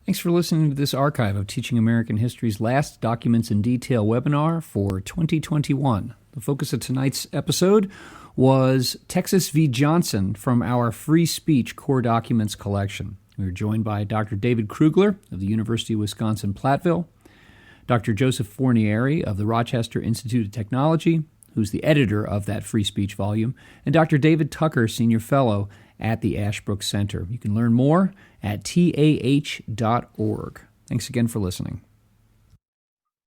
Thanks for listening to this archive of Teaching American History's last Documents in Detail webinar for 2021. The focus of tonight's episode was Texas v. Johnson from our Free Speech Core Documents collection. We were joined by Dr. David Krugler of the University of Wisconsin-Platteville, Dr. Joseph Fornieri of the Rochester Institute of Technology, who's the editor of that free speech volume, and Dr. David Tucker, Senior Fellow at the Ashbrook Center. You can learn more at tah.org. Thanks again for listening.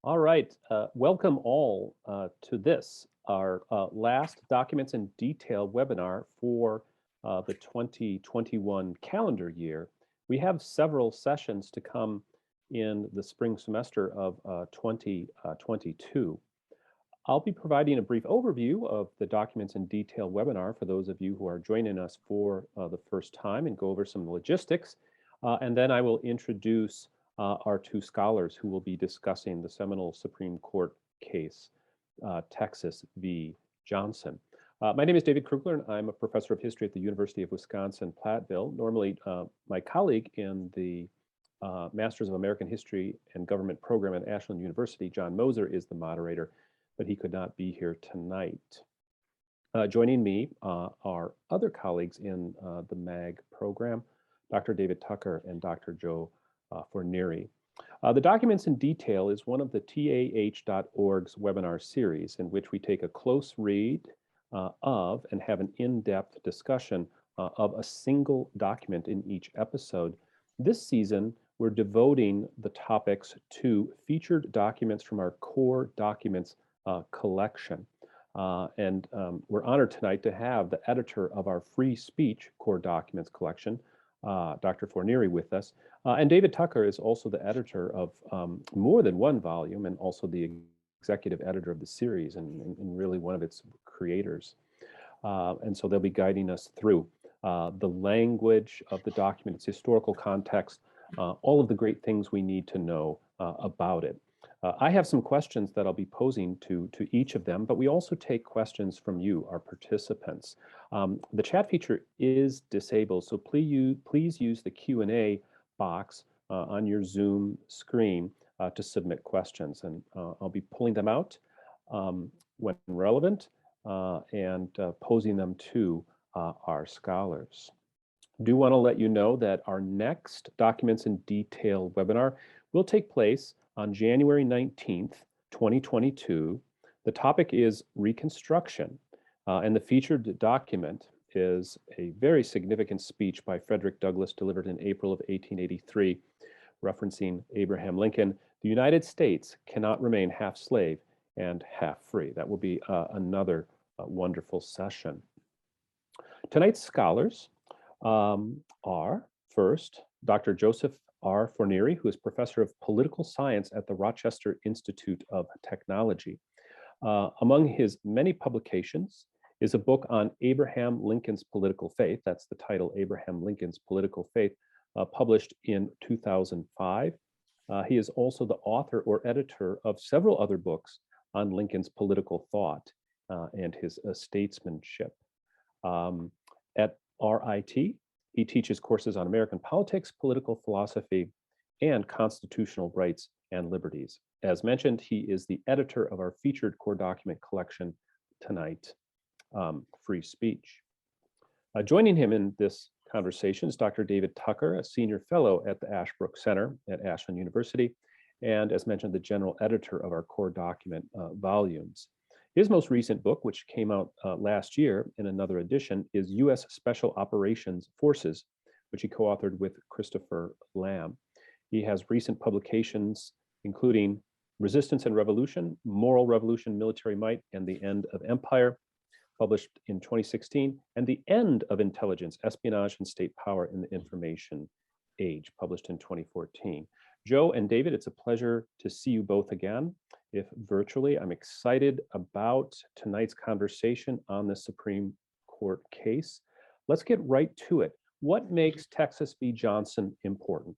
All right. Welcome all to this, our last Documents in Detail webinar for the 2021 calendar year. We have several sessions to come in the spring semester of 2022. I'll be providing a brief overview of the Documents in Detail webinar for those of you who are joining us for the first time and go over some logistics. And then I will introduce our two scholars who will be discussing the seminal Supreme Court case, Texas v. Johnson. My name is David Krugler, and I'm a professor of history at the University of Wisconsin-Platteville. Normally, my colleague in the Masters of American History and Government program at Ashland University, John Moser, is the moderator, but he could not be here tonight. Joining me are other colleagues in the MAG program, Dr. David Tucker and Dr. Joe Fornieri. The Documents in Detail is one of the tah.org's webinar series in which we take a close read of and have an in-depth discussion of a single document in each episode. This season, we're devoting the topics to featured documents from our core documents collection. And we're honored tonight to have the editor of our Free Speech Core Documents collection, Dr. Fornieri, with us. And David Tucker is also the editor of more than one volume and also the executive editor of the series and really one of its creators. And so they'll be guiding us through the language of the document, its historical context, all of the great things we need to know about it. I have some questions that I'll be posing to each of them, but we also take questions from you, our participants. The chat feature is disabled, so please use the Q&A box on your Zoom screen to submit questions, and I'll be pulling them out when relevant and posing them to our scholars. Do want to let you know that our next Documents in Detail webinar will take place on January 19th, 2022. The topic is Reconstruction, and the featured document is a very significant speech by Frederick Douglass delivered in April of 1883, referencing Abraham Lincoln. The United States cannot remain half slave and half free. That will be another wonderful session. Tonight's scholars are first, Dr. Joseph R. Fornieri, who is professor of political science at the Rochester Institute of Technology. Among his many publications is a book on Abraham Lincoln's political faith. That's the title, Abraham Lincoln's Political Faith, published in 2005. He is also the author or editor of several other books on Lincoln's political thought and his statesmanship. At RIT, he teaches courses on American politics, political philosophy, and constitutional rights and liberties. As mentioned, he is the editor of our featured core document collection tonight, Free Speech. Joining him in this conversation is Dr. David Tucker, a senior fellow at the Ashbrook Center at Ashland University, and as mentioned, the general editor of our core document volumes. His most recent book, which came out last year in another edition, is U.S. Special Operations Forces, which he co-authored with Christopher Lamb. He has recent publications, including Resistance and Revolution, Moral Revolution, Military Might, and the End of Empire, published in 2016, and The End of Intelligence, Espionage and State Power in the Information Age, published in 2014. Joe and David, it's a pleasure to see you both again, if virtually. I'm excited about tonight's conversation on the Supreme Court case. Let's get right to it. What makes Texas v. Johnson important?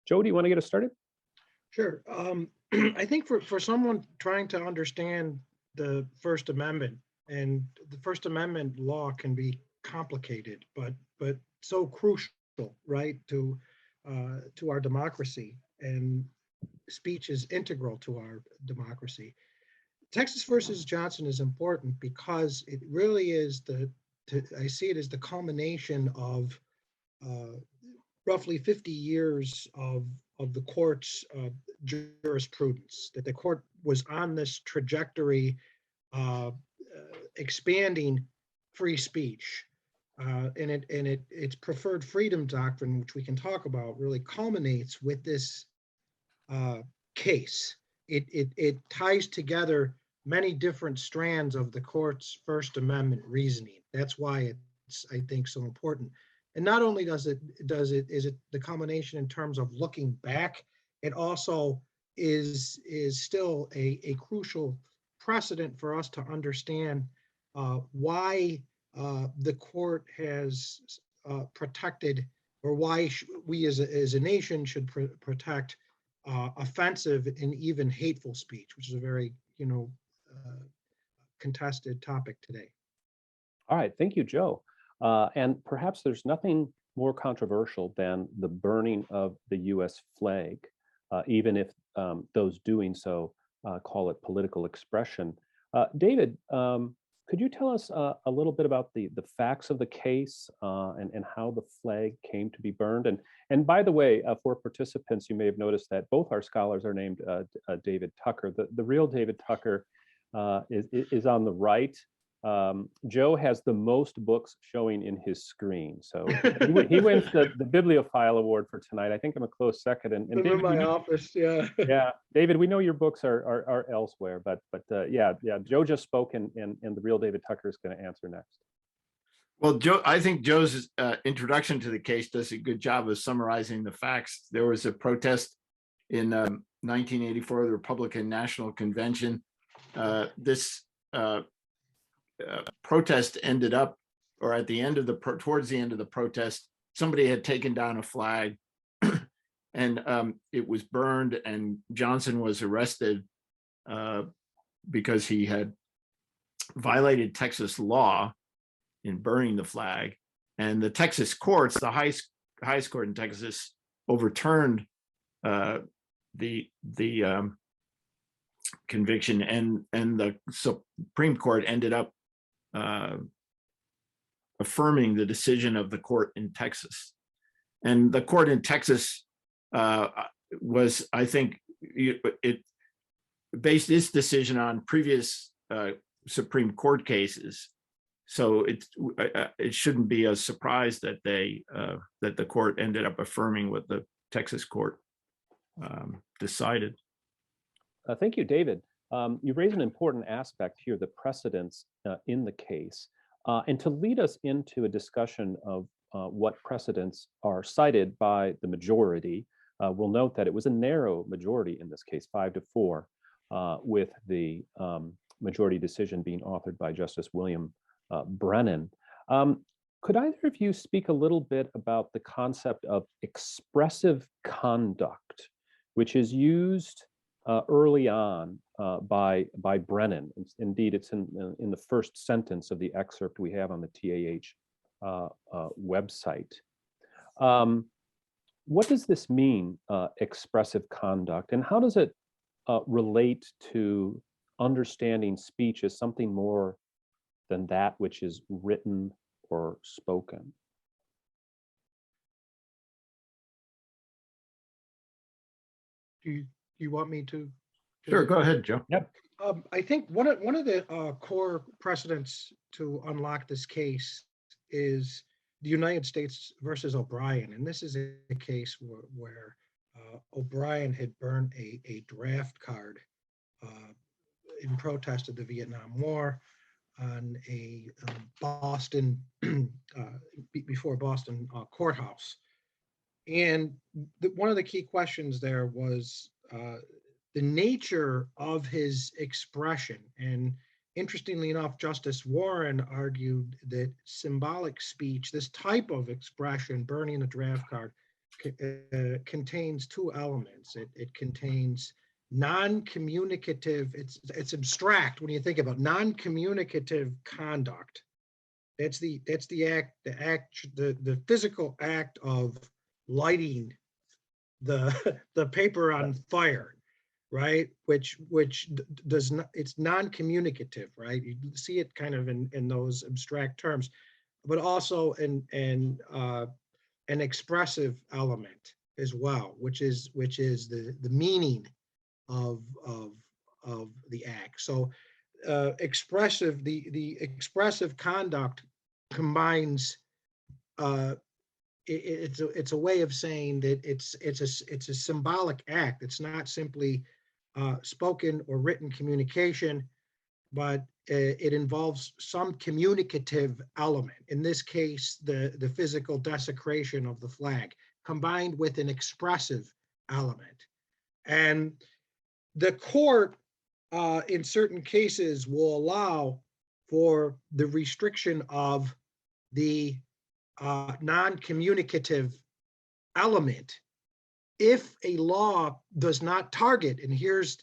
Joe, do you want to get us started? Sure. I think for someone trying to understand the First Amendment, and the First Amendment law can be complicated, but so crucial, right, to our democracy, and speech is integral to our democracy. Texas versus Johnson is important because it really is I see it as the culmination of uh, roughly 50 years of the court's jurisprudence, that the court was on this trajectory, expanding free speech. And its preferred freedom doctrine, which we can talk about, really culminates with this case. It ties together many different strands of the court's First Amendment reasoning. That's why it's, I think, so important. And not only is it the culmination in terms of looking back, it also is still a crucial precedent for us to understand why the court has protected, or why we as a nation should protect offensive and even hateful speech, which is a very contested topic today. All right, thank you, Joe. And perhaps there's nothing more controversial than the burning of the U.S. flag, even if those doing so call it political expression. David, could you tell us a little bit about the facts of the case and how the flag came to be burned? And by the way, for participants, you may have noticed that both our scholars are named David Tucker. The real David Tucker is on the right. Joe has the most books showing in his screen, so he wins the Bibliophile Award for tonight. I think I'm a close second. And I'm David, in my office, yeah. Yeah, David, we know your books are elsewhere, but yeah, Joe just spoke, and the real David Tucker is going to answer next. Well, Joe, I think Joe's introduction to the case does a good job of summarizing the facts. There was a protest in 1984, the Republican National Convention. This protest ended up, or at the end of towards the end of the protest, somebody had taken down a flag and it was burned, and Johnson was arrested because he had violated Texas law in burning the flag. And the Texas courts, the highest court in Texas, overturned the conviction, and the Supreme Court ended up affirming the decision of the court in Texas. And the court in Texas was, I think, it based its decision on previous Supreme Court cases. So it shouldn't be a surprise that that the court ended up affirming what the Texas court decided. Thank you, David. You raise an important aspect here, the precedents in the case. And to lead us into a discussion of what precedents are cited by the majority, we'll note that it was a narrow majority in this case, 5-4, with the majority decision being authored by Justice William Brennan. Could either of you speak a little bit about the concept of expressive conduct, which is used early on by Brennan? Indeed, it's in the first sentence of the excerpt we have on the TAH website. What does this mean, expressive conduct, and how does it relate to understanding speech as something more than that which is written or spoken? Do you want me to? Sure, go ahead, Joe. Yep. I think one of the core precedents to unlock this case is the United States versus OBrien, and this is a case where OBrien had burned a draft card in protest of the Vietnam War on a Boston before Boston courthouse, and one of the key questions there was the nature of his expression. And interestingly enough, Justice Warren argued that symbolic speech, this type of expression, burning a draft card, contains two elements. It contains non-communicative, it's abstract when you think about non-communicative conduct, That's the physical act of lighting the paper on fire, right? Which does not, it's non-communicative, right? You see it kind of in those abstract terms, but also in an expressive element as well, which is the meaning of the act. So the expressive conduct combines it's a way of saying that it's a symbolic act. It's not simply spoken or written communication, but it involves some communicative element. In this case, the physical desecration of the flag, combined with an expressive element. And the court, in certain cases, will allow for the restriction of the non-communicative element if a law does not target, and here's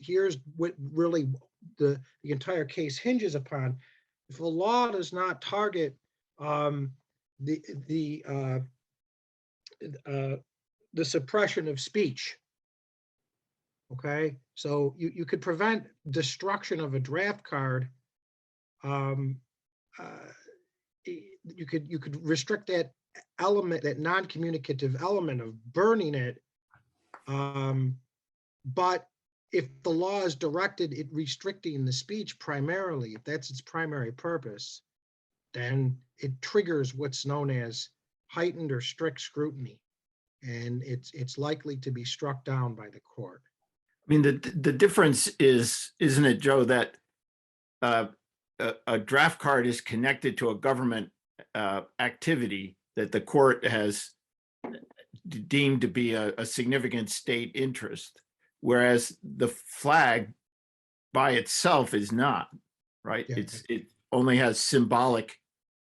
what really the entire case hinges upon. If a law does not target the suppression of speech, okay, so you could prevent destruction of a draft card. You could restrict that element, that non-communicative element of burning it. But if the law is directed at restricting the speech primarily, if that's its primary purpose, then it triggers what's known as heightened or strict scrutiny, and it's likely to be struck down by the court. I mean, the difference is, isn't it, Joe, that a draft card is connected to a government activity that the court has deemed to be a significant state interest, whereas the flag by itself is not, right? Yeah. It only has symbolic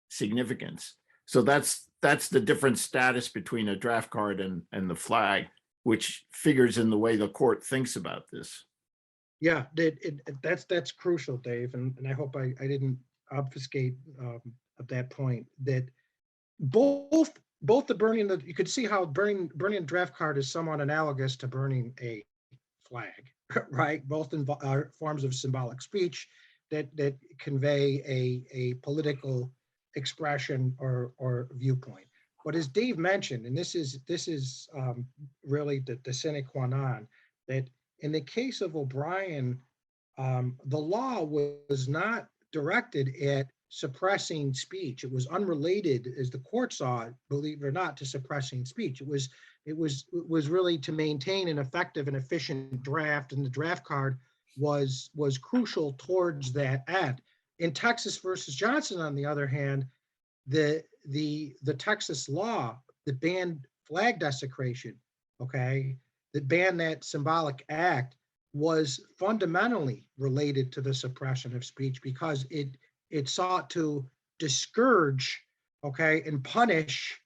significance. So that's the different status between a draft card and the flag, which figures in the way the court thinks about this. Yeah, that's crucial, Dave, and I hope I didn't obfuscate at that point, that both the burning, you could see how burning a draft card is somewhat analogous to burning a flag, right? Both are forms of symbolic speech that convey a political expression or viewpoint. But as Dave mentioned, and this is really the sine qua non, that in the case of OBrien, the law was not directed at suppressing speech. It was unrelated, as the court saw it, believe it or not, to suppressing speech. It was really to maintain an effective and efficient draft, and the draft card was crucial towards that end. In Texas versus Johnson, on the other hand, the Texas law that banned flag desecration, okay, that banned that symbolic act, was fundamentally related to the suppression of speech, because it sought to discourage, okay, and punish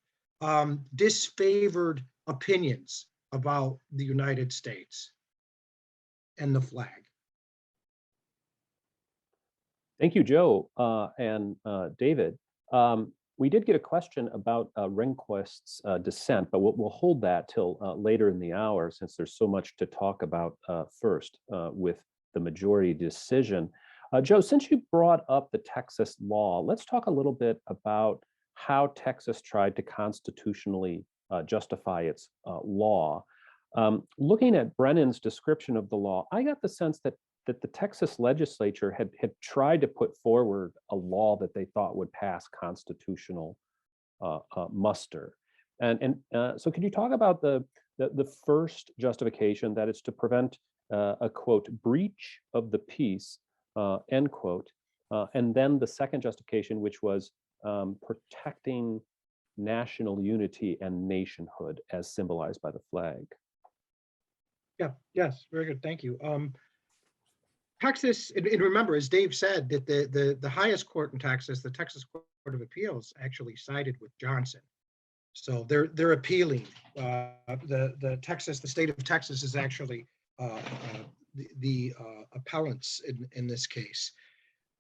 disfavored opinions about the United States and the flag. Thank you, Joe and David. We did get a question about Rehnquist's dissent, but we'll hold that till later in the hour, since there's so much to talk about first with the majority decision. Joe, since you brought up the Texas law, let's talk a little bit about how Texas tried to constitutionally justify its law. Looking at Brennan's description of the law, I got the sense that the Texas legislature had tried to put forward a law that they thought would pass constitutional muster. And so could you talk about the first justification, that it's to prevent a, quote, breach of the peace, end quote, and then the second justification, which was protecting national unity and nationhood as symbolized by the flag? Yeah, yes, very good, thank you. Texas, and remember, as Dave said, that the highest court in Texas, the Texas Court of Appeals, actually sided with Johnson. So they're appealing. The state of Texas is actually the appellants in this case.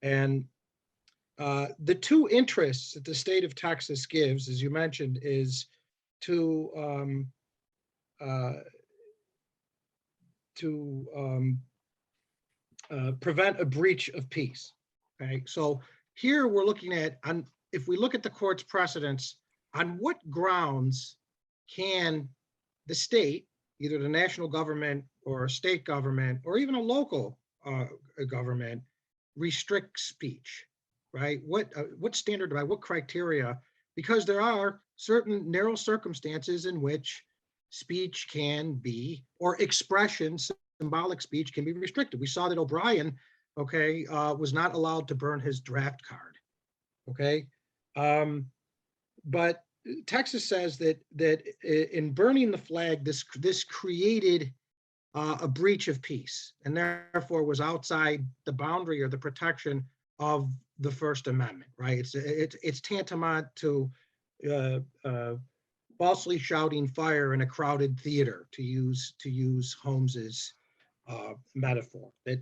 And The two interests that the state of Texas gives, as you mentioned, is to prevent a breach of peace. Okay, so here we're looking at, if we look at the court's precedents, on what grounds can the state, either the national government or a state government or even a local government, restrict speech, right? What standard, by what criteria? Because there are certain narrow circumstances in which speech can be, or expression, symbolic speech can be restricted. We saw that OBrien, okay, was not allowed to burn his draft card, okay? But Texas says that in burning the flag, this created a breach of peace, and therefore was outside the boundary or the protection of the First Amendment, right? It's tantamount to falsely shouting fire in a crowded theater, to use Holmes's metaphor. That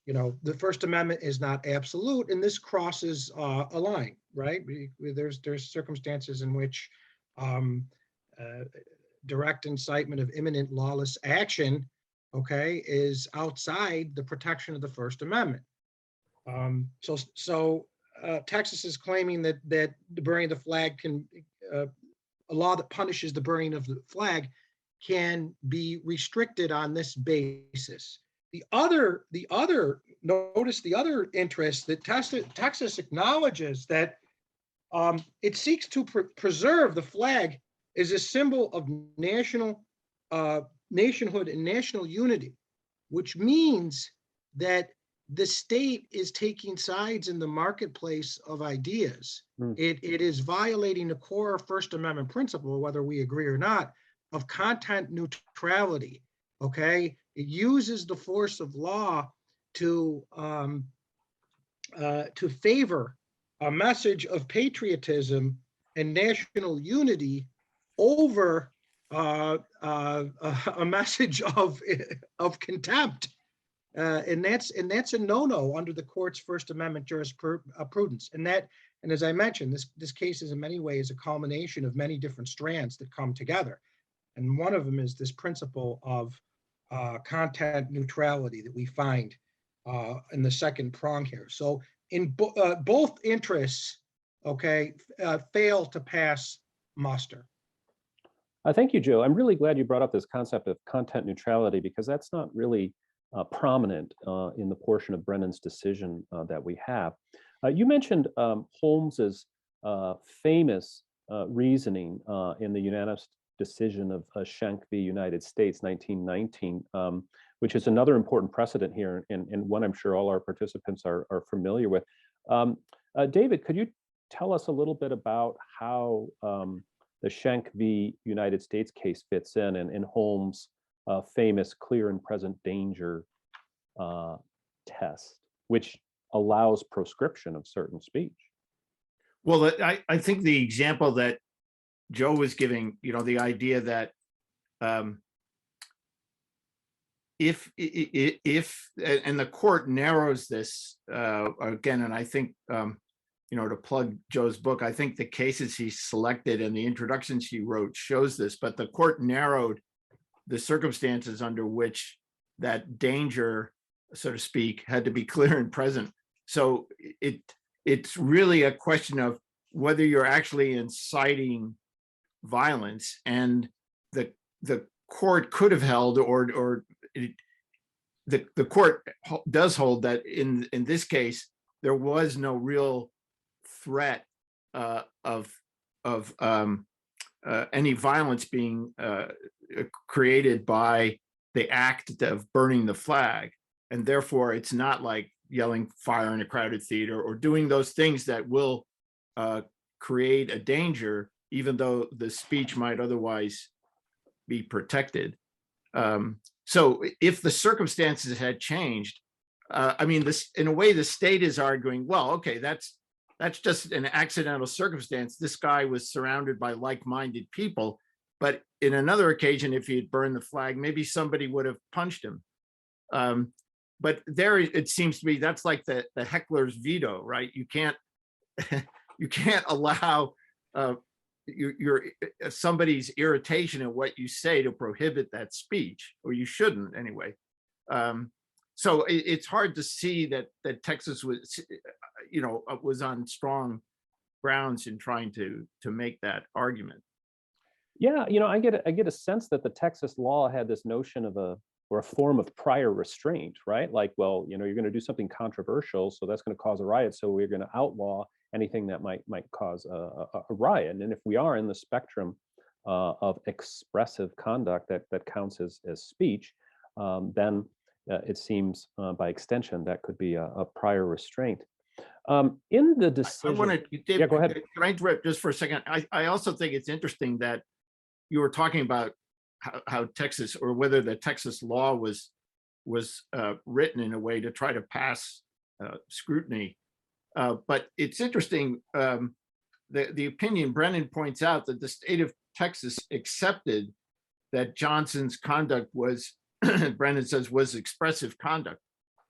the First Amendment is not absolute, and this crosses a line, right? There's circumstances in which direct incitement of imminent lawless action, okay, is outside the protection of the First Amendment. So Texas is claiming that the burning of the flag can, a law that punishes the burning of the flag can be restricted on this basis. Notice the other interest that Texas acknowledges, that it seeks to preserve the flag as a symbol of national nationhood and national unity, which means that the state is taking sides in the marketplace of ideas. It is violating the core First Amendment principle, whether we agree or not, of content neutrality. Okay, it uses the force of law to favor a message of patriotism and national unity over a message of contempt. And that's a no-no under the court's First Amendment jurisprudence. And as I mentioned, this case is in many ways a culmination of many different strands that come together. And one of them is this principle of content neutrality that we find in the second prong here. So in both interests, okay, fail to pass muster. Thank you, Joe. I'm really glad you brought up this concept of content neutrality, because that's not really prominent in the portion of Brennan's decision that we have. You mentioned Holmes's famous reasoning in the unanimous decision of Schenck v. United States, 1919, which is another important precedent here, and one I'm sure all our participants are familiar with. David, could you tell us a little bit about how the Schenck v. United States case fits in Holmes' famous clear and present danger test, which allows proscription of certain speech? Well, I think the example that Joe was giving, the idea that if and the court narrows this again, and I think to plug Joe's book, I think the cases he selected and the introduction she wrote shows this, but the court narrowed the circumstances under which that danger, so to speak, had to be clear and present. So it's really a question of whether you're actually inciting violence, and the court could have held, or the court does hold that in this case there was no real threat of any violence being created by the act of burning the flag, and therefore it's not like yelling fire in a crowded theater or doing those things that will create a danger, even though the speech might otherwise be protected. So if the circumstances had changed, this, in a way, the state is arguing, well, okay, that's just an accidental circumstance. This guy was surrounded by like-minded people, but in another occasion, if he had burned the flag, maybe somebody would have punched him. but there it seems to me that's like the heckler's veto, right? You can't you can't allow your somebody's irritation at what you say to prohibit that speech, or you shouldn't anyway. So it's hard to see that Texas was, was on strong grounds in trying to make that argument. Yeah, I get a sense that the Texas law had this notion of a form of prior restraint, right? Like, well, you're going to do something controversial, so that's going to cause a riot, so we're going to outlaw anything that might cause a riot. And if we are in the spectrum of expressive conduct that counts as speech, then it seems by extension that could be a prior restraint. In the decision, I want to, yeah, go ahead. Can I interrupt just for a second? I also think it's interesting that you were talking about how Texas, or whether the Texas law was written in a way to try to pass scrutiny. But it's interesting, the opinion, Brennan points out that the state of Texas accepted that Johnson's conduct was, Brennan says, was expressive conduct.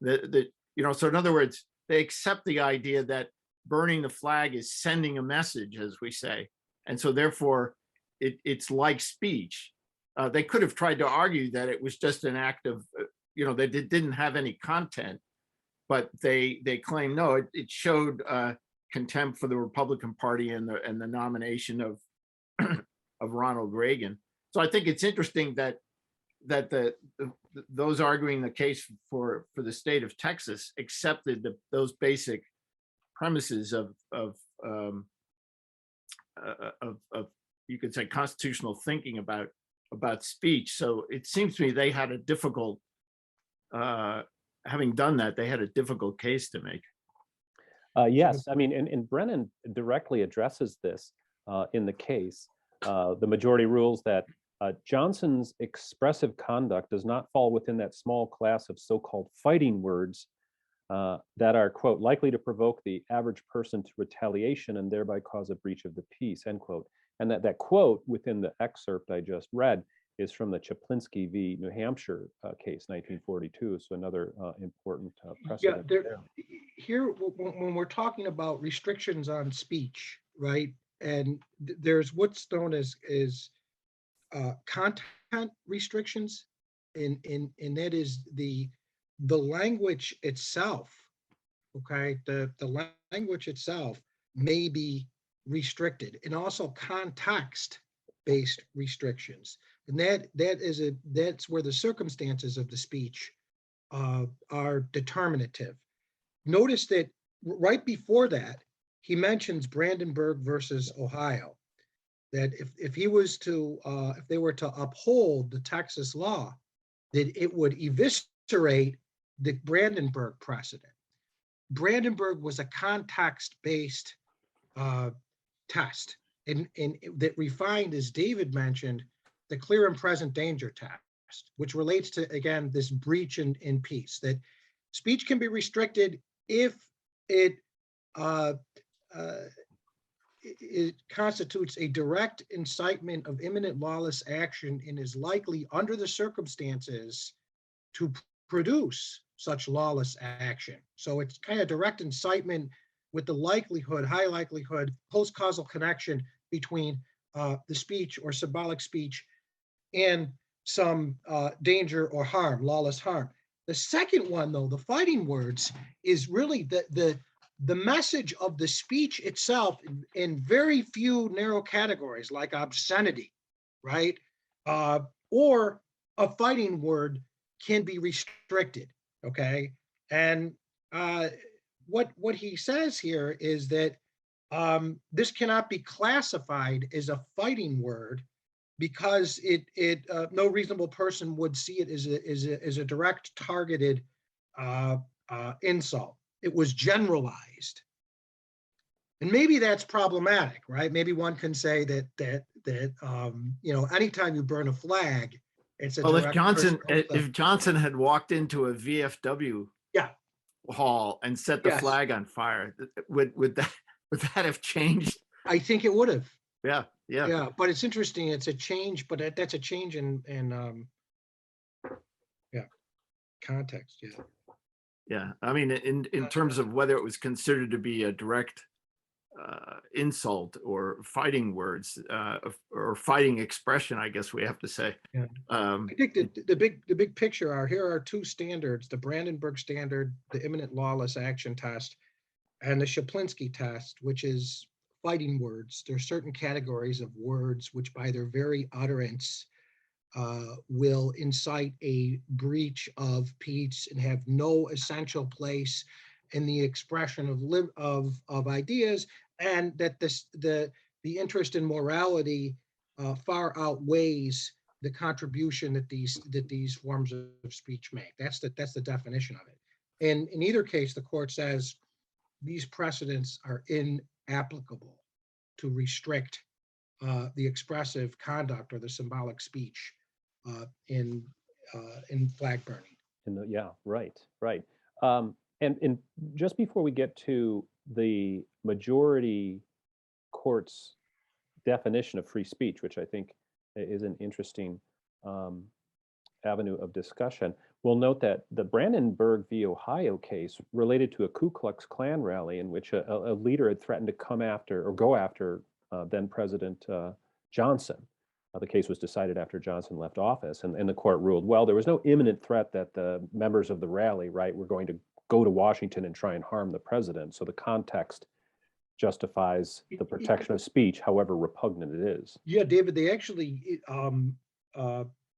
So in other words, they accept the idea that burning the flag is sending a message, as we say. And so therefore, it's like speech. They could have tried to argue that it was just an act of, that it didn't have any content, but they claim, no, it showed contempt for the Republican Party and the nomination of Ronald Reagan. So I think it's interesting that those arguing the case for the state of Texas accepted those basic premises of you could say constitutional thinking about speech. So it seems to me they had a difficult, having done that, they had a difficult case to make. Yes, I mean, and Brennan directly addresses this in the case. The majority rules that Johnson's expressive conduct does not fall within that small class of so-called fighting words that are, quote, likely to provoke the average person to retaliation and thereby cause a breach of the peace, end quote. And that quote within the excerpt I just read is from the Chaplinsky v. New Hampshire case, 1942. So another important precedent. Yeah, here, when we're talking about restrictions on speech, right? And there's what's known as content restrictions, and that is the language itself. Okay, the language itself may be restricted, and also context-based restrictions, and that's where the circumstances of the speech are determinative. Notice that right before that, he mentions Brandenburg versus Ohio. That if he was to, if they were to uphold the Texas law, that it would eviscerate the Brandenburg precedent. Brandenburg was a context-based test, and that refined, as David mentioned, the clear and present danger test, which relates to, again, this breach in peace, that speech can be restricted if it constitutes a direct incitement of imminent lawless action and is likely under the circumstances to produce such lawless action. So it's kind of direct incitement with the likelihood, high likelihood, close causal connection between the speech or symbolic speech and some danger or harm, lawless harm. The second one, though, the fighting words, is really the message of the speech itself in very few narrow categories, like obscenity, right? Or a fighting word can be restricted, okay? And what he says here is that this cannot be classified as a fighting word because no reasonable person would see it as a direct targeted insult. It was generalized. And maybe that's problematic, right? Maybe one can say that anytime you burn a flag, it's a well, direct if Johnson had walked into a VFW hall and set the flag on fire, would that have changed? I think it would have. Yeah. But it's interesting. It's a change, but that's a change in context. Yeah. Yeah, I mean, in terms of whether it was considered to be a direct insult or fighting words or fighting expression, I guess we have to say. Yeah. Um, I think that the big picture are, here are two standards: the Brandenburg standard, the imminent lawless action test, and the Shaplinsky test, which is fighting words. There are certain categories of words which, by their very utterance, will incite a breach of peace and have no essential place in the expression of ideas, and that the interest in morality far outweighs the contribution that these forms of speech make. That's the definition of it. And in either case, the court says these precedents are inapplicable to restrict the expressive conduct or the symbolic speech in flag burning. Yeah, right, right. And just before we get to the majority court's definition of free speech, which I think is an interesting um, avenue of discussion, we'll note that the Brandenburg v. Ohio case related to a Ku Klux Klan rally in which a leader had threatened to come after or go after then President Johnson. The case was decided after Johnson left office, and the court ruled, well, there was no imminent threat that the members of the rally, right, were going to go to Washington and try and harm the president. So the context justifies the protection of speech, however repugnant it is. Yeah, David, they actually,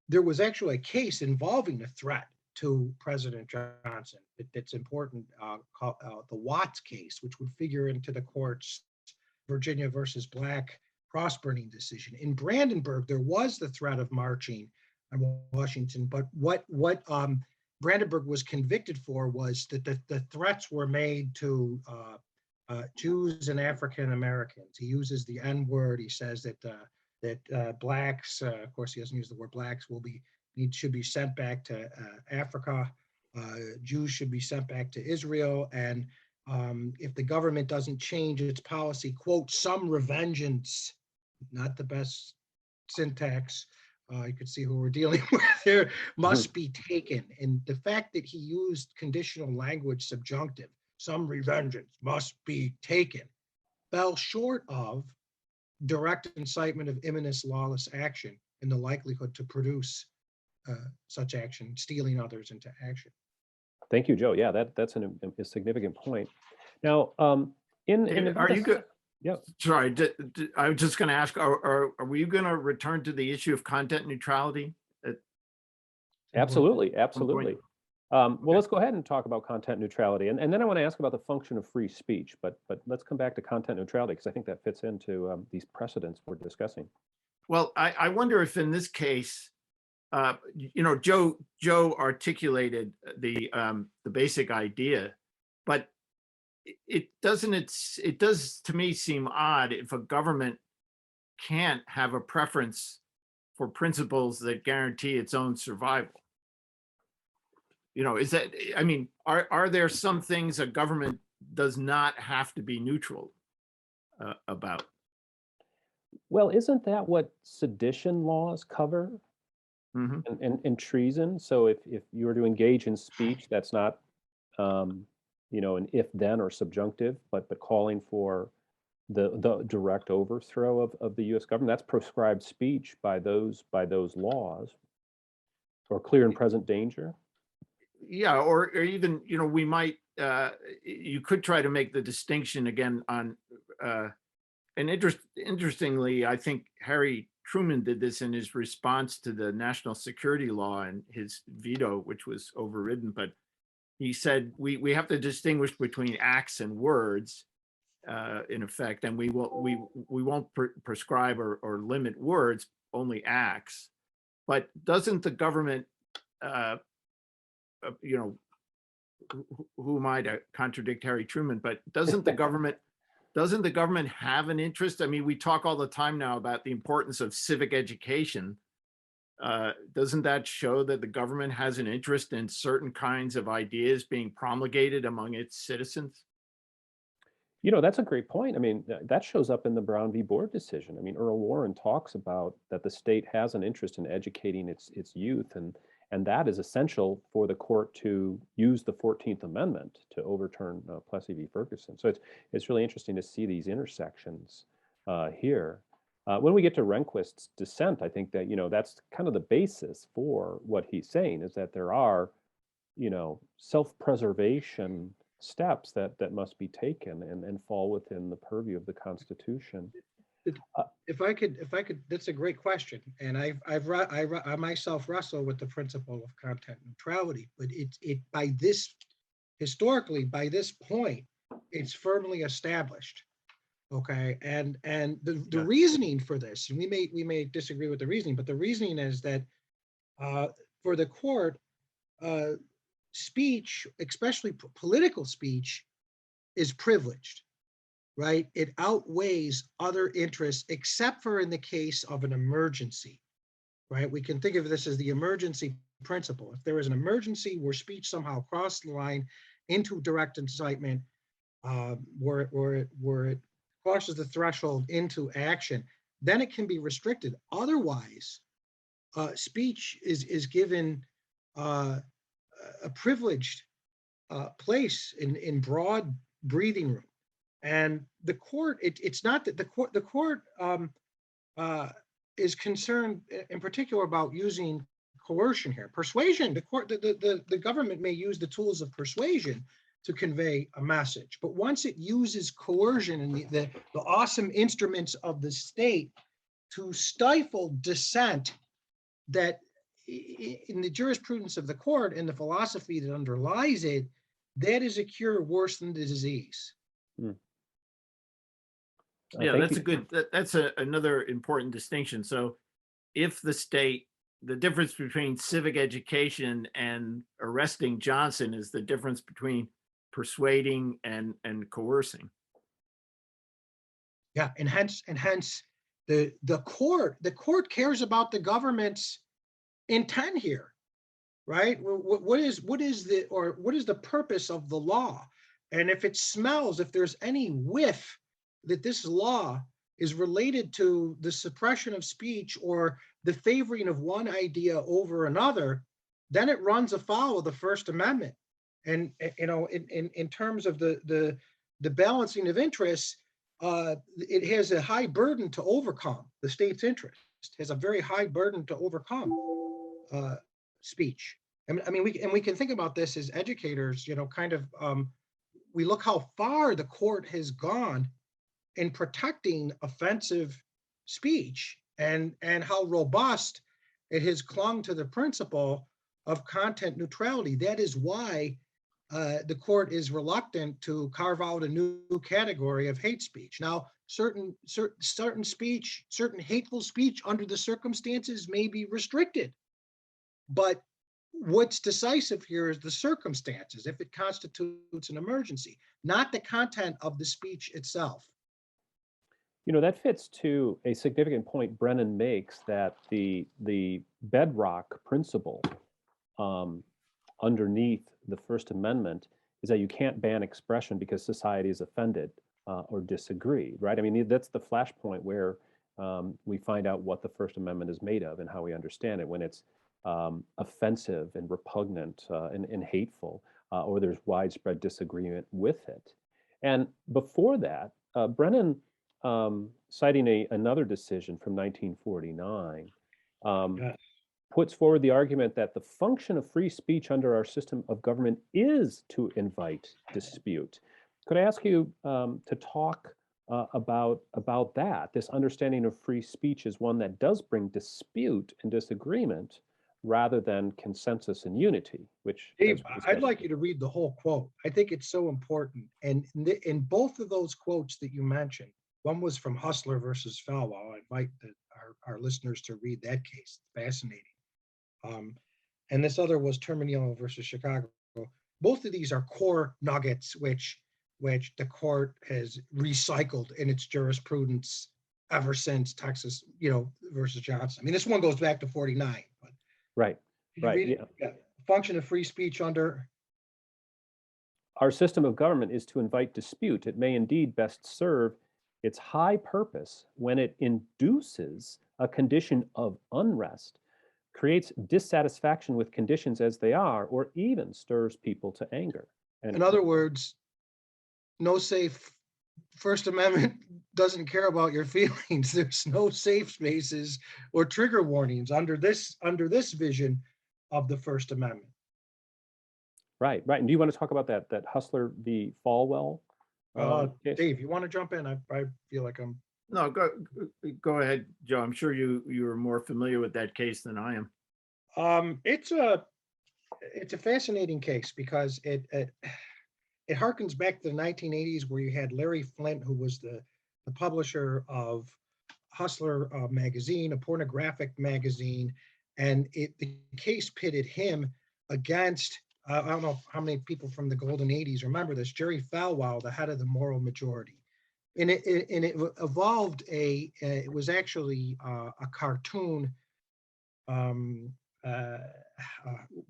there was actually a case involving a threat to President Johnson that's important, called the Watts case, which would figure into the court's Virginia versus Black cross-burning decision. In Brandenburg, there was the threat of marching on Washington, but what Brandenburg was convicted for was that the threats were made to Jews and African Americans. He uses the N-word. He says that blacks, of course, he doesn't use the word blacks, should be sent back to Africa. Jews should be sent back to Israel, and if the government doesn't change its policy, quote, some revengeance, not the best syntax, you could see who we're dealing with here, must be taken. And the fact that he used conditional language, subjunctive, some revengeance must be taken, fell short of direct incitement of imminent lawless action and the likelihood to produce such action, stealing others into action. Thank you, Joe. Yeah, that's a significant point. Now, David, are you good? Yeah. Sorry, I was just going to ask, are we going to return to the issue of content neutrality? Absolutely, absolutely. Well, Okay. let's go ahead and talk about content neutrality, and then I want to ask about the function of free speech. But let's come back to content neutrality because I think that fits into these precedents we're discussing. Well, I wonder if in this case, Joe articulated the basic idea, but it does to me seem odd if a government can't have a preference for principles that guarantee its own survival. Is that, I mean, are there some things a government does not have to be neutral about? Well, isn't that what sedition laws cover? Mm-hmm. And treason? So if you were to engage in speech that's not an if then or subjunctive, but calling for the direct overthrow of the US government, that's proscribed speech by those laws, or clear and present danger. Yeah, or even, we might, you could try to make the distinction again on, and interestingly, I think Harry Truman did this in his response to the national security law and his veto, which was overridden. But he said, we have to distinguish between acts and words, in effect, and we won't prescribe or limit words, only acts. But doesn't the government, who am I to contradict Harry Truman, but doesn't the government have an interest? I mean, we talk all the time now about the importance of civic education. Doesn't that show that the government has an interest in certain kinds of ideas being promulgated among its citizens? That's a great point. I mean, that shows up in the Brown v. Board decision. I mean, Earl Warren talks about that the state has an interest in educating its youth, and And that is essential for the court to use the 14th Amendment to overturn Plessy v. Ferguson. So it's really interesting to see these intersections here. When we get to Rehnquist's dissent, I think that, that's kind of the basis for what he's saying, is that there are, self-preservation steps that must be taken and fall within the purview of the Constitution. If I could, that's a great question. And I myself wrestle with the principle of content neutrality, but historically, by this point, it's firmly established. Okay. And the reasoning for this, and we may disagree with the reasoning, but the reasoning is that for the court, speech, especially political speech, is privileged. Right? It outweighs other interests, except for in the case of an emergency, right? We can think of this as the emergency principle. If there is an emergency where speech somehow crossed the line into direct incitement, where it crosses the threshold into action, then it can be restricted. Otherwise, speech is given a privileged place in broad breathing room. And the court, it's not that the court is concerned in particular about using coercion here. Persuasion, the government may use the tools of persuasion to convey a message, but once it uses coercion and the awesome instruments of the state to stifle dissent, that in the jurisprudence of the court and the philosophy that underlies it, that is a cure worse than the disease. Yeah, that's another important distinction. So if the state, the difference between civic education and arresting Johnson is the difference between persuading and coercing. Yeah, and hence the court cares about the government's intent here, right? What is the purpose of the law? And if it smells, if there's any whiff that this law is related to the suppression of speech or the favoring of one idea over another, then it runs afoul of the First Amendment. And in terms of the balancing of interests, it has a high burden to overcome. The state's interest has a very high burden to overcome speech. I mean, we can think about this as educators. We look how far the court has gone in protecting offensive speech and how robust it has clung to the principle of content neutrality. That is why the court is reluctant to carve out a new category of hate speech. Now, certain speech, certain hateful speech under the circumstances may be restricted, but what's decisive here is the circumstances, if it constitutes an emergency, not the content of the speech itself. That fits to a significant point Brennan makes, that the bedrock principle underneath the First Amendment is that you can't ban expression because society is offended or disagreed, right? I mean, that's the flashpoint where we find out what the First Amendment is made of and how we understand it, when it's offensive and repugnant and hateful, or there's widespread disagreement with it. And before that, Brennan, citing another decision from 1949, puts forward the argument that the function of free speech under our system of government is to invite dispute. Could I ask you to talk about that? This understanding of free speech is one that does bring dispute and disagreement rather than consensus and unity, which— Dave, I'd like you to read the whole quote. I think it's so important. And in both of those quotes that you mentioned, one was from Hustler versus Falwell. I invite our listeners to read that case. It's fascinating. And this other was Terminillo versus Chicago. Both of these are core nuggets, which the court has recycled in its jurisprudence ever since Texas, versus Johnson. I mean, this one goes back to 49. But right. Yeah. Function of free speech under our system of government is to invite dispute. It may indeed best serve its high purpose when it induces a condition of unrest creates dissatisfaction with conditions as they are, or even stirs people to anger. And In other words, no safe First Amendment doesn't care about your feelings. There's no safe spaces or trigger warnings under this vision of the First Amendment. right. And do you want to talk about that Hustler v. Falwell case? Dave, you want to jump in? I feel like I'm. No, go ahead, Joe. I'm sure you are more familiar with that case than I am. It's a fascinating case because it harkens back to the 1980s, where you had Larry Flint, who was the publisher of Hustler magazine, a pornographic magazine, and the case pitted him against, I don't know how many people from the golden 80s remember this, Jerry Falwell, the head of the moral majority. And it evolved it was actually a cartoon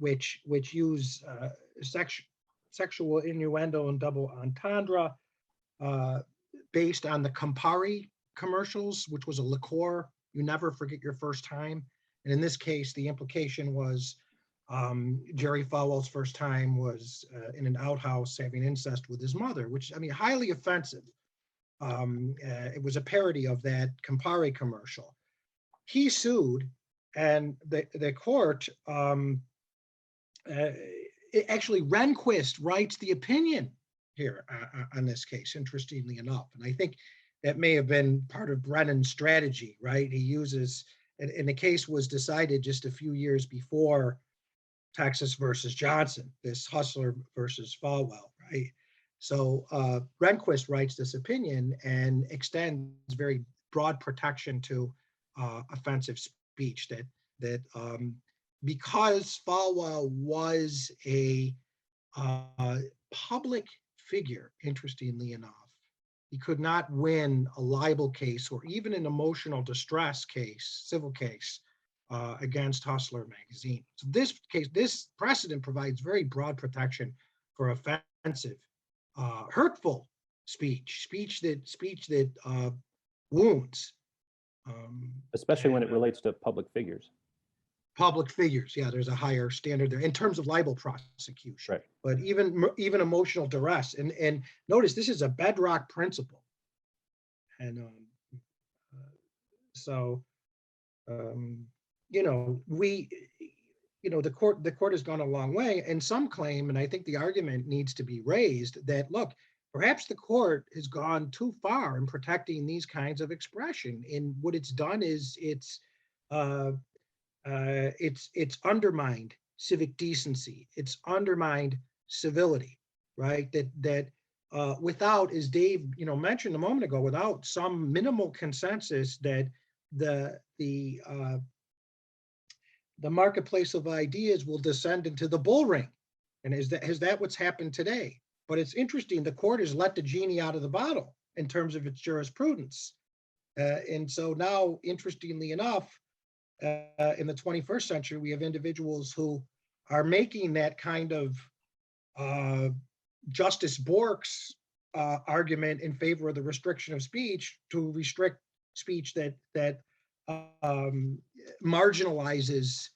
which used sexual innuendo and double entendre based on the Campari commercials, which was a liqueur, you never forget your first time. And in this case, the implication was Jerry Falwell's first time was in an outhouse having incest with his mother, which, I mean, highly offensive. It was a parody of that Campari commercial. He sued, and the court, actually, Rehnquists writes the opinion here on this case, interestingly enough. And I think that may have been part of Brennan's strategy, right? He uses, and the case was decided just a few years before Texas versus Johnson, this Hustler versus Falwell, right? So Rehnquist writes this opinion and extends very broad protection to offensive speech that because Falwell was a public figure, interestingly enough, he could not win a libel case or even an emotional distress case, civil case, against Hustler magazine. So this precedent provides very broad protection for offensive, hurtful speech that wounds. Especially when it relates to public figures. Public figures, yeah, there's a higher standard there in terms of libel prosecution. Right. But even emotional duress, and notice this is a bedrock principle, and the court has gone a long way, and some claim, and I think the argument needs to be raised, that look, perhaps the court has gone too far in protecting these kinds of expression, and what it's done is it's undermined civic decency. It's undermined civility, right? That without, as Dave mentioned a moment ago, without some minimal consensus that the marketplace of ideas will descend into the bull ring, and is that what's happened today? But it's interesting. The court has let the genie out of the bottle in terms of its jurisprudence, and so now, interestingly enough, in the 21st century, we have individuals who are making that kind of Justice Bork's argument in favor of the restriction of speech, to restrict speech that marginalizes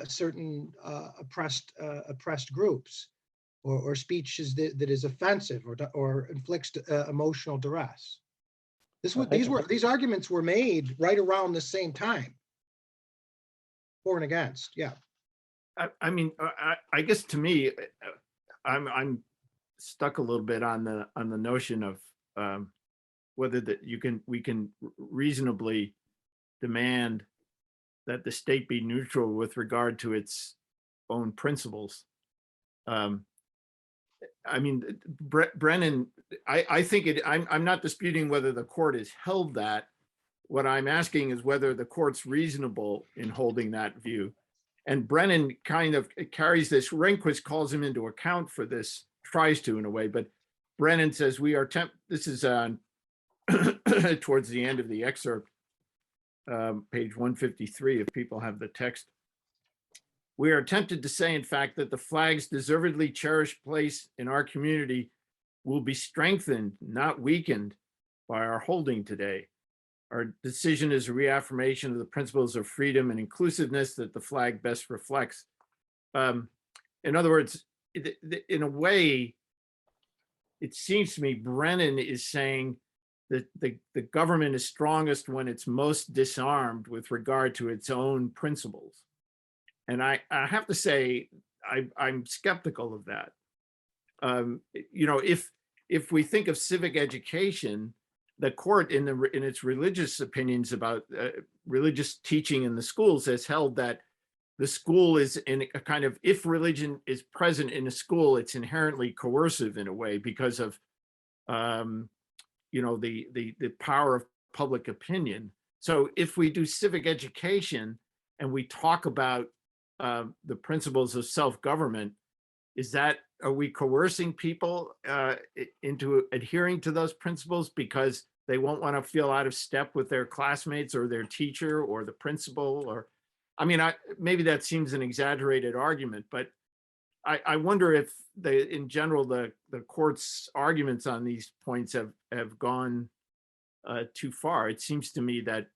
certain oppressed groups, or speech that is offensive or inflicts emotional duress. These arguments were made right around the same time. For and against, yeah. I mean, I guess to me, I'm stuck a little bit on the notion of whether we can reasonably demand that the state be neutral with regard to its own principles. I mean, Brennan, I think I'm not disputing whether the court has held that. What I'm asking is whether the court's reasonable in holding that view. And Brennan kind of carries this, Rehnquist calls him into account for this, tries to in a way, but Brennan says this is on towards the end of the excerpt, page 153, if people have the text. We are tempted to say, in fact, that the flag's deservedly cherished place in our community will be strengthened, not weakened, by our holding today. Our decision is a reaffirmation of the principles of freedom and inclusiveness that the flag best reflects. In other words, in a way, it seems to me Brennan is saying that the government is strongest when it's most disarmed with regard to its own principles. And I have to say, I'm skeptical of that. You know, if we think of civic education, the court in its religious opinions about religious teaching in the schools has held that the school is in a kind of, if religion is present in a school, it's inherently coercive in a way because of you know, the power of public opinion. So if we do civic education and we talk about the principles of self-government, are we coercing people into adhering to those principles because they won't want to feel out of step with their classmates or their teacher or the principal? Or, I mean, maybe that seems an exaggerated argument, but I wonder if in general, the court's arguments on these points have gone too far. It seems to me that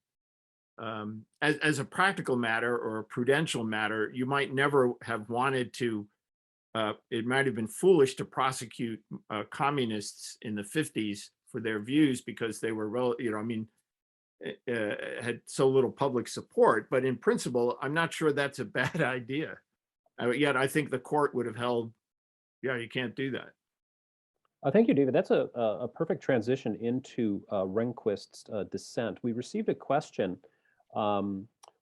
as a practical matter or a prudential matter, you might never have wanted to, it might have been foolish to prosecute communists in the 50s for their views because they were, you know, I mean, had so little public support. But in principle, I'm not sure that's a bad idea. Yet I think the court would have held, yeah, you can't do that. Thank you, David. That's a perfect transition into Rehnquist's dissent. We received a question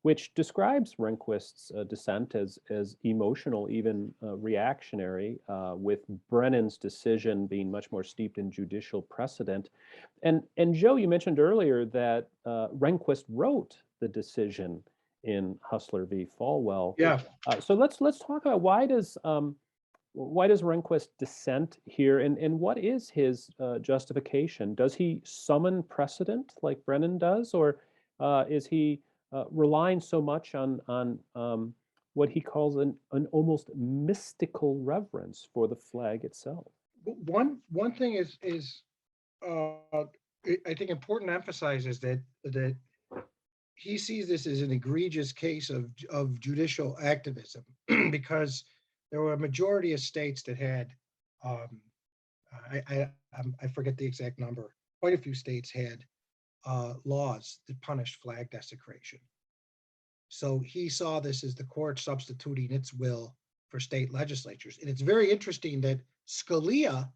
which describes Rehnquist's dissent as emotional, even reactionary, with Brennan's decision being much more steeped in judicial precedent. And Joe, you mentioned earlier that Rehnquist wrote the decision in Hustler v. Falwell. Yeah. So let's talk about why does Rehnquist dissent here, and what is his justification? Does he summon precedent like Brennan does, or is he relying so much on what he calls an almost mystical reverence for the flag itself? One thing is I think important to emphasize is that he sees this as an egregious case of judicial activism because there were a majority of states that had, I forget the exact number, quite a few states had laws that punished flag desecration. So he saw this as the court substituting its will for state legislatures. And it's very interesting that Scalia,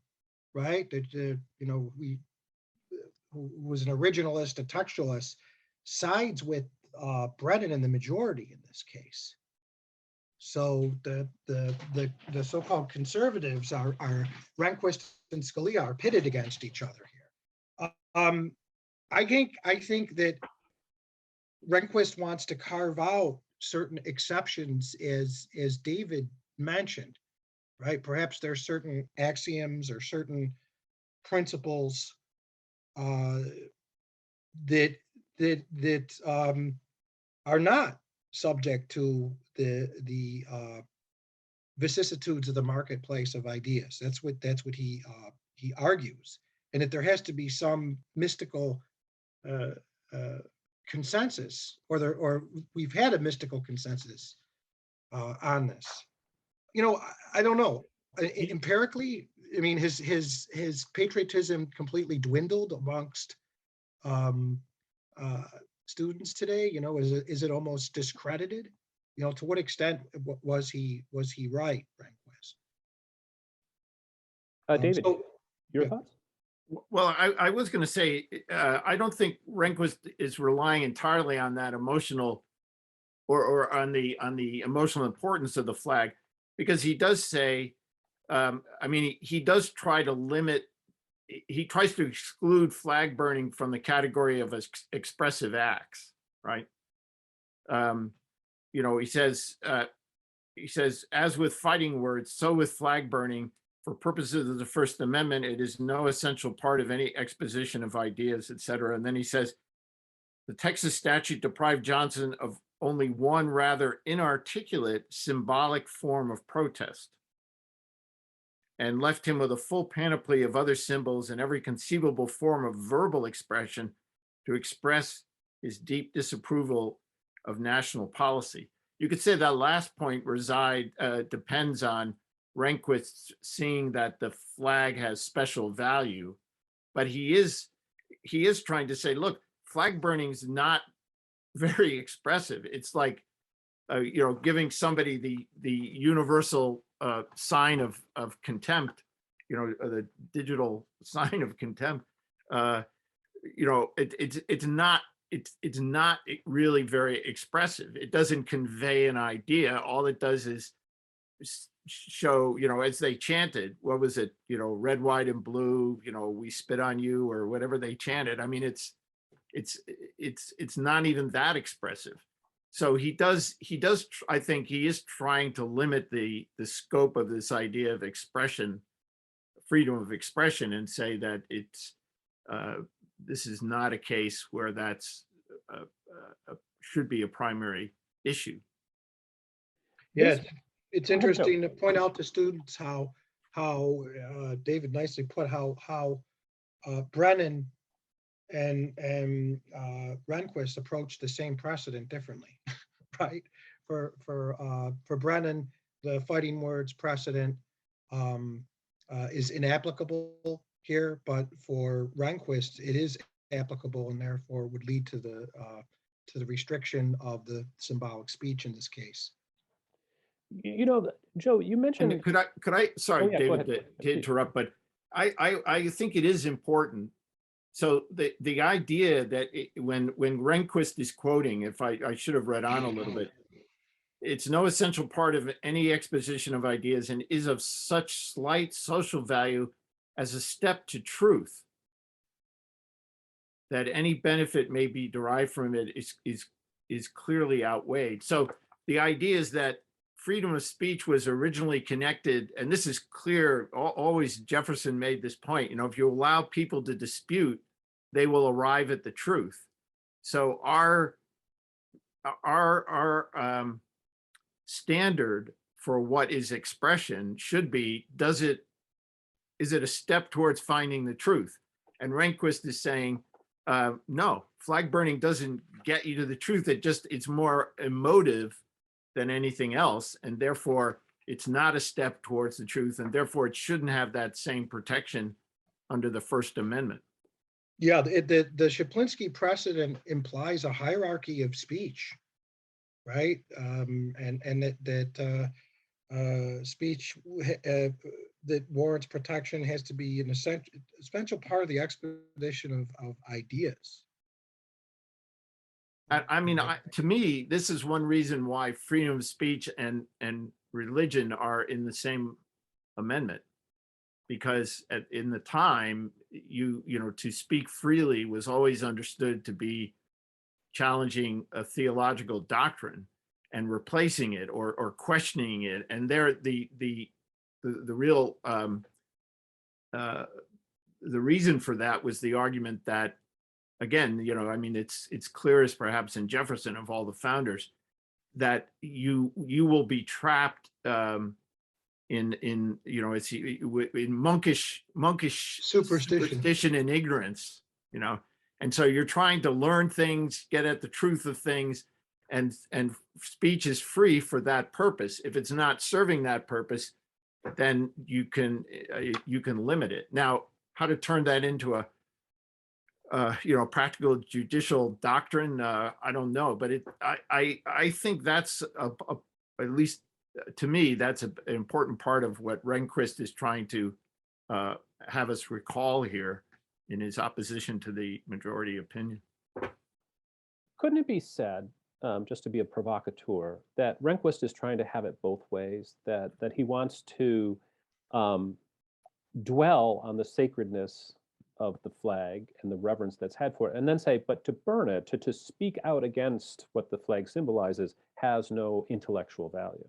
right, that you know, who was an originalist, a textualist, sides with Brennan in the majority in this case. So the so-called conservatives are Rehnquist and Scalia are pitted against each other here. I think that Rehnquist wants to carve out certain exceptions, as David mentioned, right? Perhaps there are certain axioms or certain principles that are not subject to the vicissitudes of the marketplace of ideas. That's what he argues, and that there has to be some mystical consensus, or we've had a mystical consensus on this. You know, I don't know. Empirically, I mean, his patriotism completely dwindled amongst students today. You know, is it almost discredited? You know, to what extent was he right, Rehnquist? David, your thoughts? Well, I was going to say, I don't think Rehnquist is relying entirely on that emotional or on the emotional importance of the flag, because he does say, I mean, he does try to limit, he tries to exclude flag burning from the category of expressive acts, right? You know, he says, as with fighting words, so with flag burning, for purposes of the First Amendment, it is no essential part of any exposition of ideas, et cetera. And then he says, the Texas statute deprived Johnson of only one rather inarticulate symbolic form of protest and left him with a full panoply of other symbols and every conceivable form of verbal expression to express his deep disapproval of national policy. You could say that last point depends on Rehnquists seeing that the flag has special value, but he is trying to say, look, flag burning is not very expressive. It's like giving somebody the universal sign of contempt, the digital sign of contempt. It's not really very expressive. It doesn't convey an idea. All it does is show, as they chanted, what was it, red, white, and blue, we spit on you, or whatever they chanted. I mean, it's not even that expressive. So he does, I think he is trying to limit the scope of this idea of expression, freedom of expression, and say that this is not a case where that's should be a primary issue. Yeah, it's interesting to point out to students how David nicely put how Brennan and Rehnquist approached the same precedent differently, right? For Brennan, the fighting words precedent is inapplicable here, but for Rehnquist, it is applicable and therefore would lead to the restriction of the symbolic speech in this case. Joe, you mentioned. And could I? Sorry, Oh, yeah, David, to interrupt, but I think it is important. So the idea that when Rehnquist is quoting, if I should have read on a little bit, it's no essential part of any exposition of ideas and is of such slight social value as a step to truth that any benefit may be derived from it is clearly outweighed. So the idea is that freedom of speech was originally connected, and this is clear, always Jefferson made this point, if you allow people to dispute, they will arrive at the truth. So our standard for what is expression should be, is it a step towards finding the truth? And Rehnquist is saying, no, flag burning doesn't get you to the truth. It's more emotive than anything else. And therefore it's not a step towards the truth. And therefore it shouldn't have that same protection under the First Amendment. Yeah, the Shaplinsky precedent implies a hierarchy of speech, right? And that speech that warrants protection has to be an essential part of the expedition of ideas. I mean, to me, this is one reason why freedom of speech and religion are in the same amendment, because in the time, to speak freely was always understood to be challenging a theological doctrine and replacing it or questioning it. And there, the real the reason for that was the argument that, again, I mean, it's clearest perhaps in Jefferson of all the founders, that you will be trapped in monkish superstition and ignorance, and so you're trying to learn things, get at the truth of things, and speech is free for that purpose. If it's not serving that purpose, then you can limit it. Now, how to turn that into a practical judicial doctrine, I don't know, but I think that's at least to me, that's an important part of what Rehnquist is trying to have us recall here in his opposition to the majority opinion. Couldn't it be said, just to be a provocateur, that Rehnquist is trying to have it both ways, that he wants to dwell on the sacredness of the flag and the reverence that's had for it, and then say, but to burn it, to speak out against what the flag symbolizes, has no intellectual value?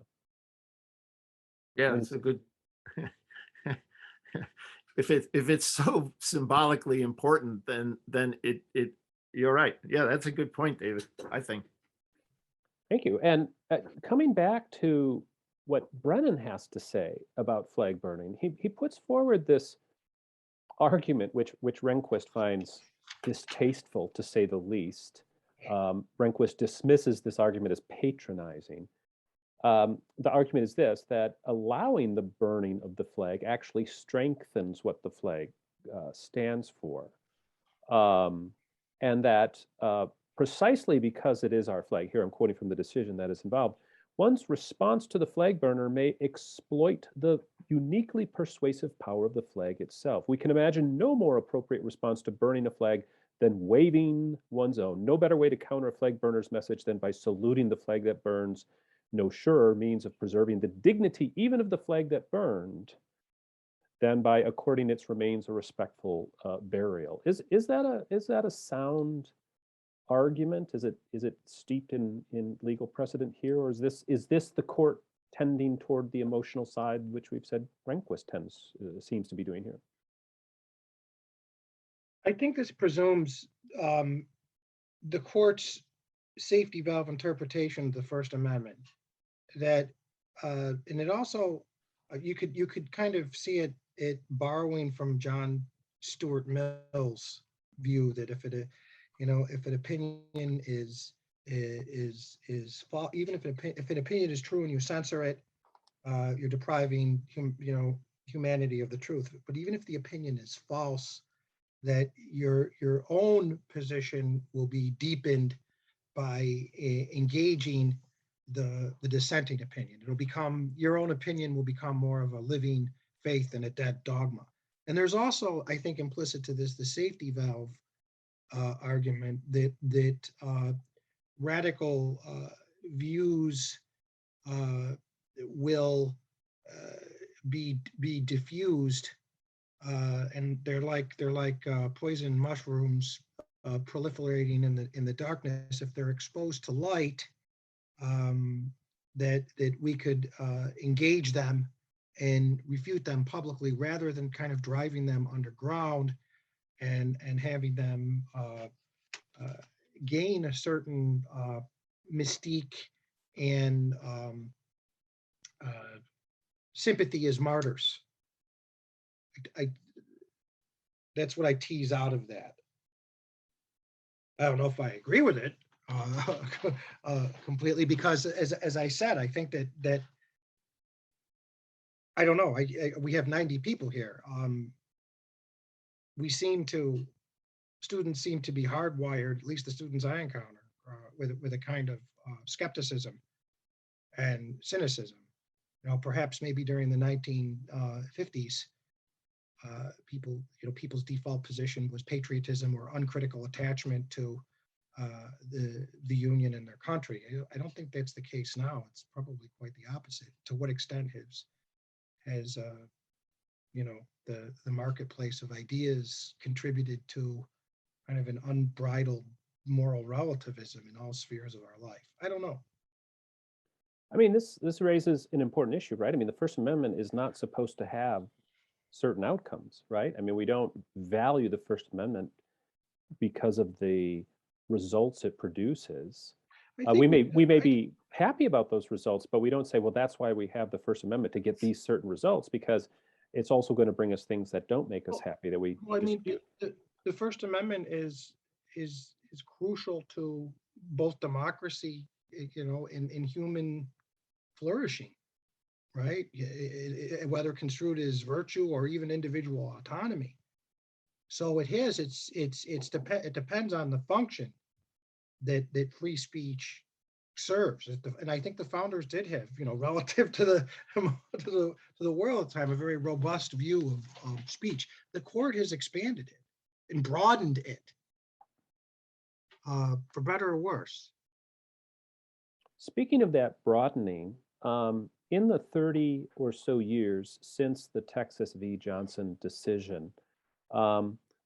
Yeah, that's a good. If it's so symbolically important, then it you're right. Yeah, that's a good point, David, I think. Thank you. And coming back to what Brennan has to say about flag burning, he puts forward this argument which Rehnquist finds distasteful, to say the least, Rehnquist dismisses this argument as patronizing. The argument is this, that allowing the burning of the flag actually strengthens what the flag stands for. And that precisely because it is our flag, here I'm quoting from the decision that is involved, one's response to the flag burner may exploit the uniquely persuasive power of the flag itself. We can imagine no more appropriate response to burning a flag than waving one's own. No better way to counter a flag burner's message than by saluting the flag that burns. No surer means of preserving the dignity even of the flag that burned than by according its remains a respectful burial. Is that a sound argument? Is it steeped in legal precedent here, or is this the court tending toward the emotional side, which we've said Rehnquist seems to be doing here? I think this presumes the court's safety valve interpretation of the First Amendment. That and it also you could kind of see it borrowing from John Stuart Mill's view that if an opinion is false, even if an opinion is true and you censor it, you're depriving humanity of the truth. But even if the opinion is false, that your own position will be deepened by engaging the dissenting opinion. Your own opinion will become more of a living faith than a dead dogma. And there's also, I think, implicit to this, the safety valve argument that radical views will be diffused, and they're like poison mushrooms proliferating in the darkness. If they're exposed to light, that we could engage them and refute them publicly, rather than kind of driving them underground and having them gain a certain mystique and sympathy as martyrs. That's what I tease out of that. I don't know if I agree with it completely, because as I said, I think that I don't know. We have 90 people here. Students seem to be hardwired, at least the students I encounter, with a kind of skepticism and cynicism. Perhaps maybe during the 1950s, people's default position was patriotism or uncritical attachment to the Union and their country. I don't think that's the case now. It's probably quite the opposite. To what extent has the marketplace of ideas contributed to kind of an unbridled moral relativism in all spheres of our life? I don't know. I mean, this raises an important issue, right? I mean, the First Amendment is not supposed to have certain outcomes, right? I mean, we don't value the First Amendment because of the results it produces. We may be happy about those results, but we don't say, well, that's why we have the First Amendment, to get these certain results, because it's also going to bring us things that don't make us happy. The First Amendment is crucial to both democracy, and human flourishing, right? Whether construed as virtue or even individual autonomy. So it depends on the function that free speech serves. And I think the founders did have, relative to the world at the time, a very robust view of speech. The court has expanded it and broadened it, for better or worse. Speaking of that broadening, in the 30 or so years since the Texas v. Johnson decision,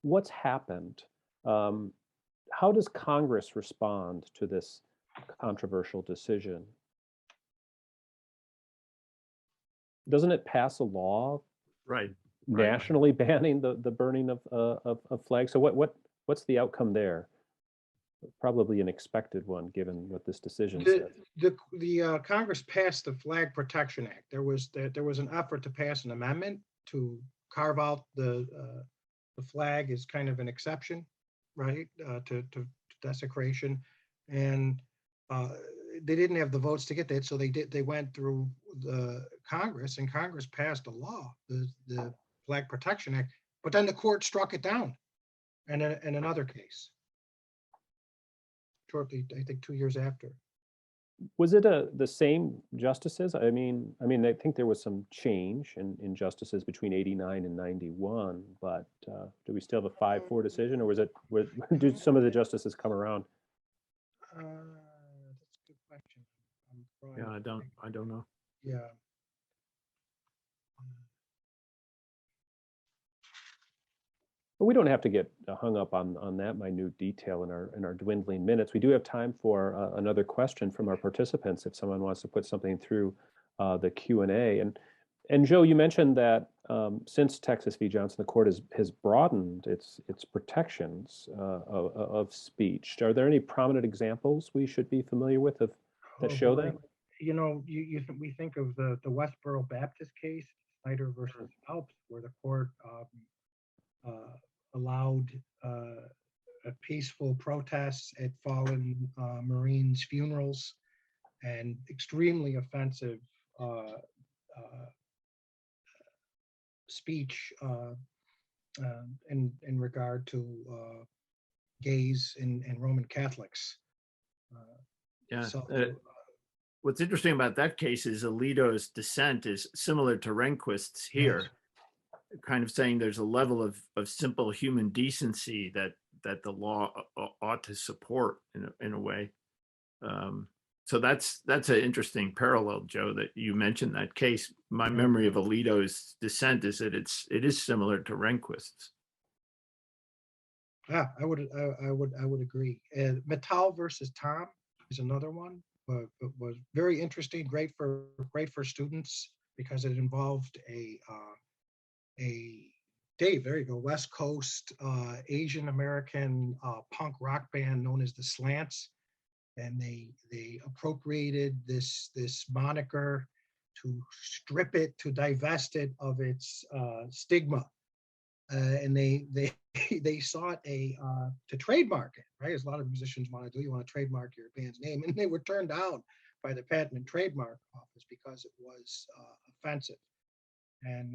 what's happened? How does Congress respond to this controversial decision? Doesn't it pass a law, right, nationally banning the burning of flags? So what's the outcome there? Probably an expected one, given what this decision said. The Congress passed the Flag Protection Act. There was an effort to pass an amendment to carve out the flag as kind of an exception, right, to desecration. and they didn't have the votes to get that, so they went through the Congress, and Congress passed a law, the Flag Protection Act, but then the court struck it down in another case shortly, I think 2 years after. Was it the same justices? I mean, I think there was some change in justices between 89 and 91, but do we still have a 5-4 decision, or did some of the justices come around? That's a good question. Yeah, I don't know. Yeah. But we don't have to get hung up on that minute detail in our dwindling minutes. We do have time for another question from our participants if someone wants to put something through the Q&A. And Joe, you mentioned that since Texas v. Johnson, the court has broadened its protections of speech. Are there any prominent examples we should be familiar with that show that? You know, we think of the Westboro Baptist case, Snyder versus Phelps, where the court allowed peaceful protests at fallen Marines' funerals, and extremely offensive speech in regard to gays and Roman Catholics. Yeah. So, What's interesting about that case is Alitos' dissent is similar to Rehnquists here. Yes. Kind of saying there's a level of simple human decency that the law ought to support in a way. So that's an interesting parallel, Joe, that you mentioned that case. My memory of Alitos' dissent is that it is similar to Rehnquist's. Yeah, I would agree. Mattel versus Tom is another one. Was very interesting, great for students because it involved a Dave, there you go, West Coast Asian American punk rock band known as the Slants, and they appropriated this moniker to strip it, to divest it of its stigma, and they sought to trademark it, right? As a lot of musicians want to do. You want to trademark your band's name, and they were turned down by the Patent and Trademark Office because it was offensive. And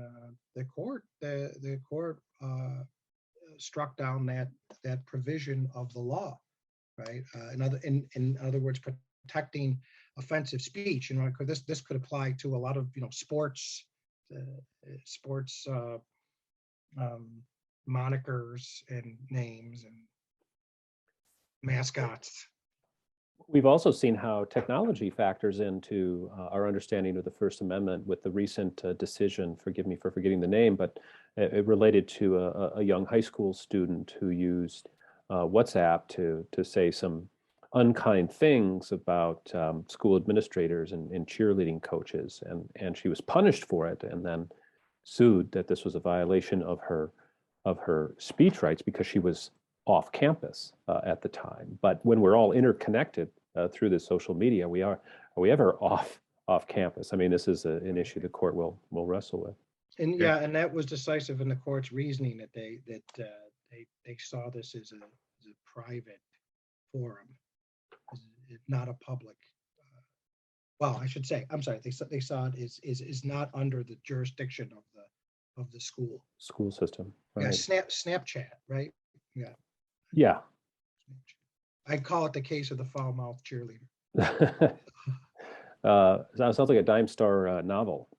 the court struck down that provision of the law, right? In other words, protecting offensive speech. And this could apply to a lot of sports monikers and names and mascots. We've also seen how technology factors into our understanding of the First Amendment with the recent decision, forgive me for forgetting the name, but it related to a young high school student who used WhatsApp to say some unkind things about school administrators and cheerleading coaches, and she was punished for it and then sued that this was a violation of her speech rights because she was off campus at the time. But when we're all interconnected through this social media, are we ever off campus? I mean, this is an issue the court will wrestle with. And and that was decisive in the court's reasoning that they saw this as a private forum, not a public. Well, I should say, I'm sorry. They saw it is not under the jurisdiction of the school system. Right? Yeah, Snapchat, right? Yeah. Yeah. I call it the case of the foul-mouthed cheerleader. Sounds like a Dime Star novel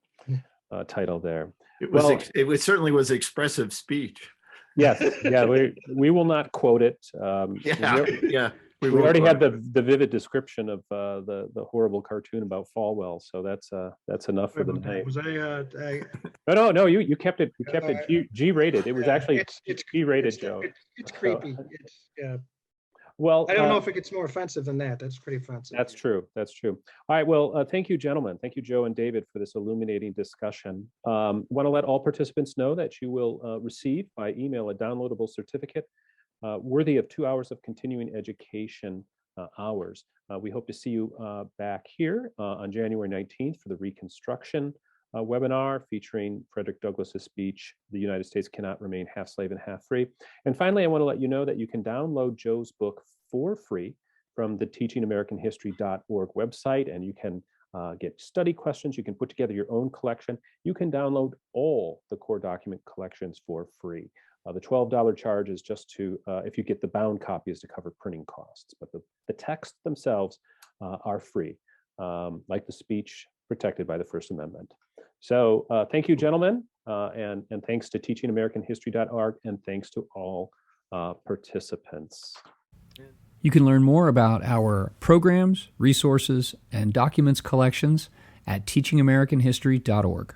title there. It certainly was expressive speech. Yes, yeah, we will not quote it. We already had the vivid description of the horrible cartoon about Falwell, so that's enough for the night. Was No, you kept it G-rated. It was actually it's G-rated, Joe. It's creepy. Well, I don't know if it gets more offensive than that. That's pretty offensive. That's true. All right. Well, thank you, gentlemen. Thank you, Joe and David, for this illuminating discussion. Want to let all participants know that you will receive by email a downloadable certificate worthy of 2 hours of continuing education hours. We hope to see you back here on January 19th for the Reconstruction webinar featuring Frederick Douglass's speech, "The United States Cannot Remain Half Slave and Half Free." And finally, I want to let you know that you can download Joe's book for free from the teachingamericanhistory.org website, and you can get study questions. You can put together your own collection. You can download all the core document collections for free. The $12 charge is just to, if you get the bound copies, to cover printing costs. But the texts themselves are free, like the speech protected by the First Amendment. So thank you, gentlemen, and thanks to teachingamericanhistory.org, and thanks to all participants. You can learn more about our programs, resources, and documents collections at teachingamericanhistory.org.